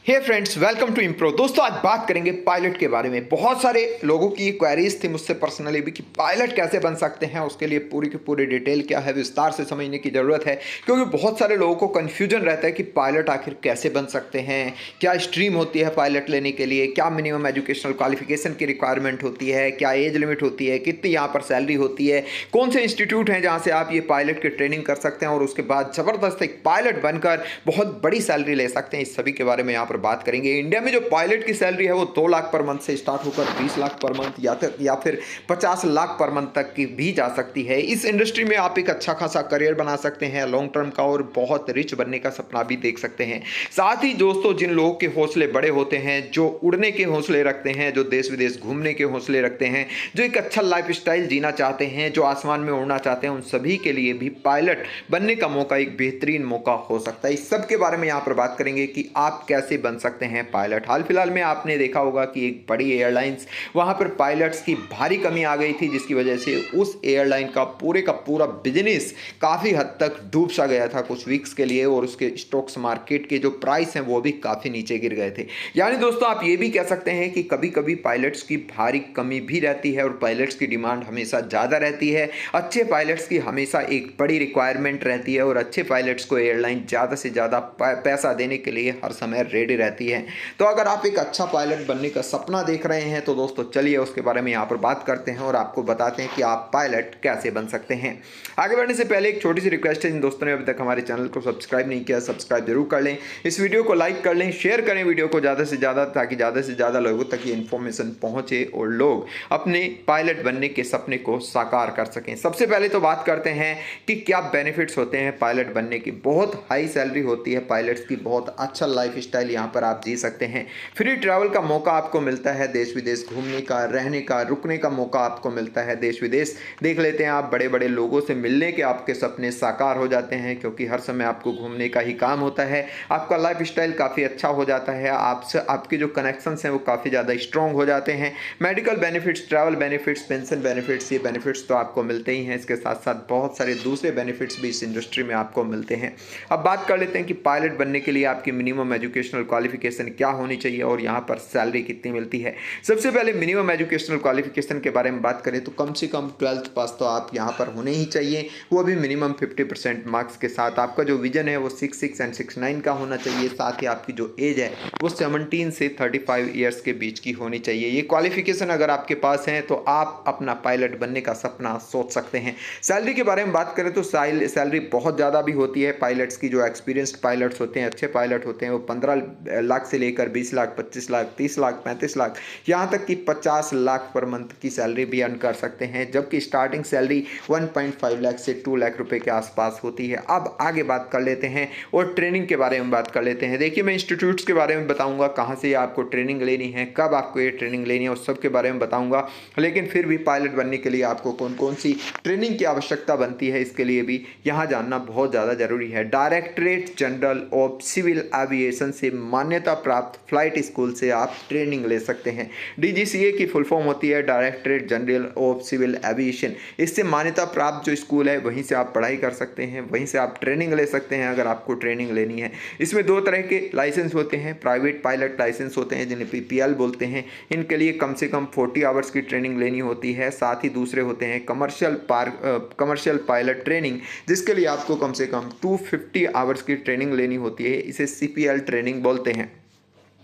Hey friends, welcome to Impro. दोस्तों, आज बात करेंगे पायलट के बारे में। बहुत सारे लोगों की क्वेरीज थी मुझसे पर्सनली भी कि पायलट कैसे बन सकते हैं, उसके लिए पूरी की पूरी डिटेल क्या है, विस्तार से समझने की ज़रूरत है। क्योंकि बहुत सारे लोगों को कन्फ्यूजन रहता है कि पायलट आखिर कैसे बन सकते हैं, क्या स्ट्रीम होती है पायलट लेने के लिए, क्या मिनिमम एजुकेशनल क्वालिफिकेशन की रिक्वायरमेंट होती है, क्या एज लिमिट होती है, कितनी यहाँ पर सैलरी होती है, कौन से इंस्टीट्यूट हैं जहाँ से आप ये पायलट की ट्रेनिंग कर सकते हैं और उसके बाद ज़बरदस्त एक पायलट बनकर बहुत बड़ी सैलरी ले सकते हैं। इस सभी के बारे में यहाँ पर बात करेंगे। इंडिया में जो पायलट की सैलरी है वो 2 लाख पर मंथ से स्टार्ट होकर 20 लाख पर मंथ या फिर 50 लाख पर मंथ तक की भी जा सकती है। इस इंडस्ट्री में आप एक अच्छा खासा करियर बना सकते हैं लॉन्ग टर्म का, और बहुत रिच बनने का सपना भी देख सकते हैं। साथ ही दोस्तों, जिन लोगों के हौसले बड़े होते हैं, जो उड़ने के हौसले रखते हैं, जो देश विदेश घूमने के हौसले रखते हैं, जो एक अच्छा लाइफ स्टाइल जीना चाहते हैं, जो आसमान में उड़ना चाहते हैं, उन सभी के लिए भी पायलट बनने का मौका एक बेहतरीन मौका हो सकता है। इस सब के बारे में यहाँ पर बात करेंगे कि आप कैसे बन सकते हैं पायलट। हाल फिलहाल में आपने देखा होगा कि एक बड़ी एयरलाइंस, वहाँ पर पायलट्स की भारी कमी आ गई थी, जिसकी वजह से उस एयरलाइन का पूरा बिजनेस काफ़ी हद तक डूब सा गया था कुछ वीक्स के लिए, और उसके स्टॉक्स मार्केट के जो प्राइस हैं वो भी काफ़ी नीचे गिर गए थे। यानी दोस्तों, आप ये भी कह सकते हैं कि कभी कभी पायलट्स की भारी कमी भी रहती है और पायलट्स की डिमांड हमेशा ज़्यादा रहती है। अच्छे पायलट्स की हमेशा एक बड़ी रिक्वायरमेंट रहती है और अच्छे पायलट्स को एयरलाइन ज़्यादा से ज़्यादा पैसा देने के लिए हर समय रेडी रहती है। तो अगर आप एक अच्छा पायलट बनने का सपना देख रहे हैं तो दोस्तों चलिए उसके बारे में यहाँ पर बात करते हैं और आपको बताते हैं कि आप पायलट कैसे बन सकते हैं। आगे बढ़ने से पहले एक छोटी सी रिक्वेस्ट है, जिन दोस्तों ने अभी तक हमारे चैनल को सब्सक्राइब नहीं किया, सब्सक्राइब जरूर कर लें। इस वीडियो को लाइक कर लें, शेयर करें वीडियो को ज़्यादा से ज़्यादा, ताकि ज़्यादा से ज़्यादा लोगों तक ये इन्फॉर्मेशन पहुँचे और लोग अपने पायलट बनने के सपने को साकार कर सकें। सबसे पहले तो बात करते हैं कि क्या बेनिफिट्स होते हैं पायलट बनने की। बहुत हाई सैलरी होती है पायलट्स की, बहुत अच्छा लाइफ स्टाइल यहाँ पर आप जी सकते हैं। फ्री ट्रैवल का मौका आपको मिलता है, देश विदेश घूमने का, रहने का, रुकने का मौका आपको मिलता है। देश विदेश देख लेते हैं आप, बड़े बड़े लोगों से मिलने के आपके सपने साकार हो जाते हैं, क्योंकि हर समय आपको घूमने का ही काम होता है। आपका लाइफ स्टाइल काफ़ी अच्छा हो जाता है, आपसे आपके जो कनेक्शंस हैं वो काफ़ी ज़्यादा स्ट्रॉन्ग हो जाते हैं। Medical benefits, travel benefits, pension benefits, ये बेनिफिट्स तो आपको मिलते ही हैं। इसके साथ साथ बहुत सारे दूसरे बेनिफिट्स भी इस इंडस्ट्री में आपको मिलते हैं। अब बात कर लेते हैं कि पायलट बनने के लिए आपकी मिनिमम एजुकेशनल क्वालिफिकेशन क्या होनी चाहिए और यहाँ पर सैलरी कितनी मिलती है। सबसे पहले मिनिमम एजुकेशनल क्वालिफिकेशन के बारे में बात करें तो कम से कम 12th पास तो आप यहाँ पर होने ही चाहिए, वो भी मिनिमम 50% मार्क्स के साथ। आपका जो विजन है वो 66 एंड 69 का होना चाहिए। साथ ही आपकी जो एज है वो 17 से 35 ईयर्स के बीच की होनी चाहिए। ये क्वालिफिकेशन अगर आपके पास है तो आप अपना पायलट बनने का सपना सोच सकते हैं। सैलरी के बारे में बात करें तो सैलरी बहुत ज़्यादा भी होती है पायलट्स की। जो एक्सपीरियंस्ड पायलट्स होते हैं, अच्छे पायलट होते हैं, वो 15 लाख से लेकर 20 लाख, 25 लाख, 30 लाख, 35 लाख, यहाँ तक कि 50 लाख पर मंथ की सैलरी भी अर्न कर सकते हैं। जबकि स्टार्टिंग सैलरी 1.5 लाख से 2 लाख रुपए के आसपास होती है। अब आगे बात कर लेते हैं और ट्रेनिंग के बारे में बात कर लेते हैं। देखिए, मैं इंस्टीट्यूट्स के बारे में बताऊंगा, कहाँ से आपको ट्रेनिंग लेनी है, कब आपको ये ट्रेनिंग लेनी है, उस सब के बारे में बताऊंगा। लेकिन फिर भी पायलट बनने के लिए आपको कौन कौन सी ट्रेनिंग की आवश्यकता बनती है, इसके लिए भी यहाँ जानना बहुत ज़्यादा जरूरी है। Directorate general of civil aviation से मान्यता प्राप्त फ्लाइट स्कूल से आप ट्रेनिंग ले सकते हैं। डीजीसीए की फुल फॉर्म होती है directorate general of civil aviation. इससे मान्यता प्राप्त जो स्कूल है वहीं से आप पढ़ाई कर सकते हैं, वहीं से आप ट्रेनिंग ले सकते हैं अगर आपको ट्रेनिंग लेनी है। इसमें 2 तरह के लाइसेंस होते हैं। प्राइवेट पायलट लाइसेंस होते हैं, जिन्हें पीपीएल बोलते हैं। इनके लिए कम से कम 40 आवर्स की ट्रेनिंग लेनी होती है। साथ ही दूसरे होते हैं कमर्शियल पायलट ट्रेनिंग, जिसके लिए आपको कम से कम 250 आवर्स की ट्रेनिंग लेनी होती है। इसे सीपीएल ट्रेनिंग बोलते हैं।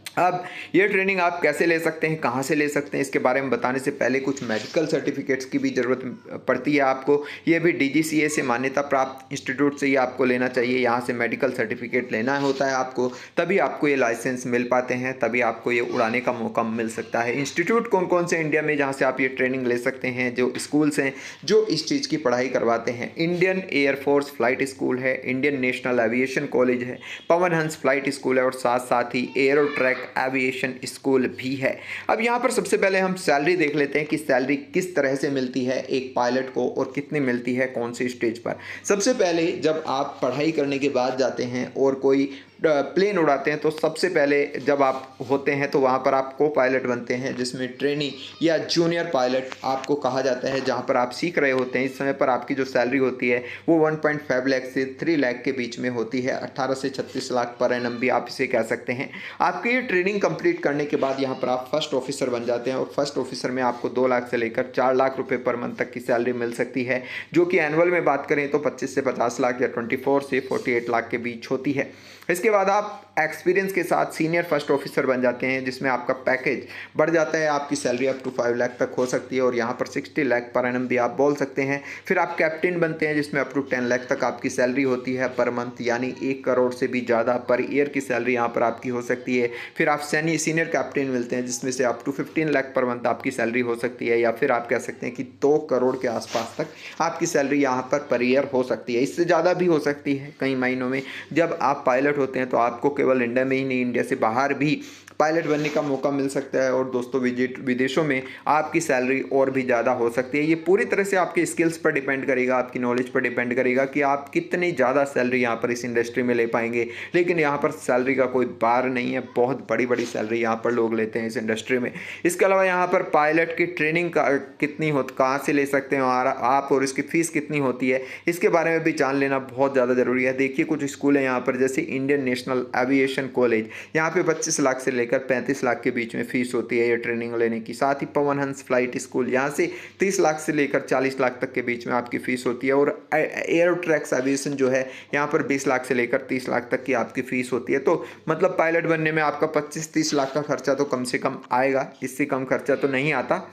अब ये ट्रेनिंग आप कैसे ले सकते हैं, कहाँ से ले सकते हैं, इसके बारे में बताने से पहले कुछ मेडिकल सर्टिफिकेट्स की भी ज़रूरत पड़ती है आपको। ये भी डीजीसीए से मान्यता प्राप्त इंस्टीट्यूट से ही आपको लेना चाहिए। यहाँ से मेडिकल सर्टिफिकेट लेना होता है आपको, तभी आपको ये लाइसेंस मिल पाते हैं, तभी आपको ये उड़ाने का मौका मिल सकता है। इंस्टीट्यूट कौन कौन से इंडिया में जहाँ से आप ये ट्रेनिंग ले सकते हैं, जो स्कूल्स हैं जो इस चीज़ की पढ़ाई करवाते हैं? इंडियन एयरफोर्स फ्लाइट स्कूल है, इंडियन नेशनल एविएशन कॉलेज है, पवन हंस फ्लाइट स्कूल है, और साथ साथ ही एरो ट्रैक एविएशन स्कूल भी है। अब यहाँ पर सबसे पहले हम सैलरी देख लेते हैं कि सैलरी किस तरह से मिलती है एक पायलट को और कितनी मिलती है कौन सी स्टेज पर। सबसे पहले जब आप पढ़ाई करने के बाद जाते हैं और कोई प्लेन उड़ाते हैं तो सबसे पहले जब आप होते हैं तो वहाँ पर आप को पायलट बनते हैं, जिसमें ट्रेनी या जूनियर पायलट आपको कहा जाता है, जहाँ पर आप सीख रहे होते हैं। इस समय पर आपकी जो सैलरी होती है वो 1.5 लाख से 3 लाख के बीच में होती है। 18 से 36 लाख पर एनम भी आप इसे कह सकते हैं। आपकी ये ट्रेनिंग कंप्लीट करने के बाद यहाँ पर आप फर्स्ट ऑफिसर बन जाते हैं और फर्स्ट ऑफिसर में आपको 2 लाख से लेकर 4 लाख रुपए पर मंथ तक की सैलरी मिल सकती है, जो कि एनुअल में बात करें तो 25 से 50 लाख या 24 से 48 लाख के बीच होती है। इसके बाद आप एक्सपीरियंस के साथ सीनियर फर्स्ट ऑफिसर बन जाते हैं, जिसमें आपका पैकेज बढ़ जाता है। आपकी सैलरी अप टू 5 लाख तक हो सकती है और यहाँ पर 60 लाख पर एनम भी आप बोल सकते हैं। फिर आप कैप्टन बनते हैं, जिसमें अप टू 10 लाख तक आपकी सैलरी होती है पर मंथ, यानी 1 करोड़ से भी ज़्यादा पर ईयर की सैलरी यहाँ पर आपकी हो सकती है। फिर आप सीनियर कैप्टन मिलते हैं, जिसमें से up to 15 lakh per month आपकी सैलरी हो सकती है, या फिर आप कह सकते हैं कि 2 करोड़ के आसपास तक आपकी सैलरी यहाँ पर ईयर हो सकती है। इससे ज़्यादा भी हो सकती है कई महीनों में। जब आप पायलट होते हैं तो आपको केवल इंडिया में ही नहीं, इंडिया से बाहर भी पायलट बनने का मौका मिल सकता है और दोस्तों विदेशों में आपकी सैलरी और भी ज़्यादा हो सकती है। ये पूरी तरह से आपके स्किल्स पर डिपेंड करेगा, आपकी नॉलेज पर डिपेंड करेगा कि आप कितनी ज़्यादा सैलरी यहाँ पर इस इंडस्ट्री में ले पाएंगे। लेकिन यहाँ पर सैलरी का कोई बार नहीं है, बहुत बड़ी बड़ी सैलरी यहाँ पर लोग लेते हैं इस इंडस्ट्री में। इसके अलावा यहाँ पर पायलट की ट्रेनिंग कितनी हो, कहाँ से ले सकते हैं और आप, और इसकी फ़ीस कितनी होती है, इसके बारे में भी जान लेना बहुत ज़्यादा ज़रूरी है। देखिए कुछ स्कूल हैं यहाँ पर, जैसे इंडियन नेशनल एविएशन कॉलेज, यहाँ पे 25 लाख से लेकर 35 लाख के बीच में फीस होती है ये ट्रेनिंग लेने की। साथ ही पवन हंस फ्लाइट स्कूल, यहाँ से 30 लाख से लेकर 40 लाख तक के बीच में आपकी फ़ीस होती है। और एयरोट्रैक्स एविएशन जो है, यहाँ पर 20 लाख से लेकर 30 लाख तक की आपकी फ़ीस होती है। तो मतलब पायलट बनने में आपका 25-30 लाख का खर्चा तो कम से कम आएगा, इससे कम खर्चा तो नहीं आता।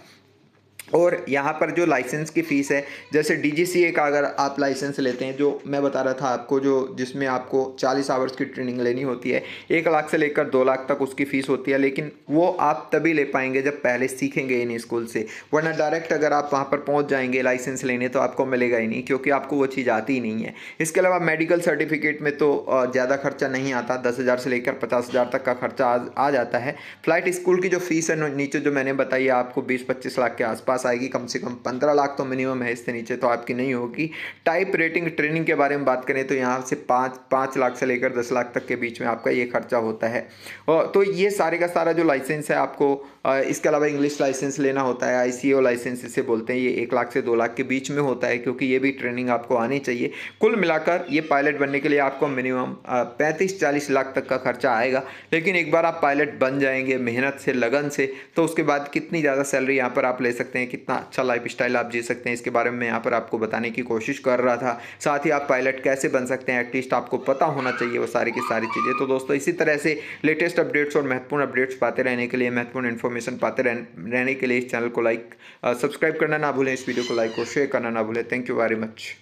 और यहाँ पर जो लाइसेंस की फ़ीस है, जैसे डीजीसीए का अगर आप लाइसेंस लेते हैं, जो मैं बता रहा था आपको, जो जिसमें आपको 40 आवर्स की ट्रेनिंग लेनी होती है, 1 लाख से लेकर 2 लाख तक उसकी फ़ीस होती है। लेकिन वो आप तभी ले पाएंगे जब पहले सीखेंगे इन स्कूल से, वरना डायरेक्ट अगर आप वहाँ पर पहुँच जाएंगे लाइसेंस लेने तो आपको मिलेगा ही नहीं, क्योंकि आपको वो चीज़ आती ही नहीं है। इसके अलावा मेडिकल सर्टिफिकेट में तो ज़्यादा खर्चा नहीं आता, 10,000 से लेकर 50,000 तक का खर्चा आ जाता है। फ्लाइट स्कूल की जो फीस है नीचे जो मैंने बताई आपको 20-25 लाख के आसपास आएगी, कम से कम 15 लाख तो मिनिमम है, इससे नीचे तो आपकी नहीं होगी। टाइप रेटिंग ट्रेनिंग के बारे में बात करें तो यहाँ से 5 लाख से लेकर 10 लाख तक के बीच में आपका ये खर्चा होता है। और तो ये सारे का सारा जो लाइसेंस है आपको, इसके अलावा इंग्लिश लाइसेंस लेना होता है, ICAO लाइसेंस इसे बोलते हैं, ये 1 लाख से 2 लाख के बीच में होता है, क्योंकि ये भी ट्रेनिंग आपको आनी चाहिए। कुल मिलाकर ये पायलट बनने के लिए आपको मिनिमम 35-40 लाख तक का खर्चा आएगा। लेकिन एक बार आप पायलट बन जाएंगे मेहनत से, लगन से, तो उसके बाद कितनी ज़्यादा सैलरी यहाँ पर आप ले सकते हैं, कितना अच्छा लाइफ स्टाइल आप जी सकते हैं, इसके बारे में यहाँ पर आपको बताने की कोशिश कर रहा था। साथ ही आप पायलट कैसे बन सकते हैं, एटलीस्ट आपको पता होना चाहिए वो सारी की सारी चीज़ें। तो दोस्तों इसी तरह से लेटेस्ट अपडेट्स और महत्वपूर्ण अपडेट्स पाते रहने के लिए, महत्वपूर्ण इन्फॉर्मेशन पाते रहने के लिए इस चैनल को सब्सक्राइब करना ना भूलें, इस वीडियो को लाइक और शेयर करना ना भूलें। Thank you very much.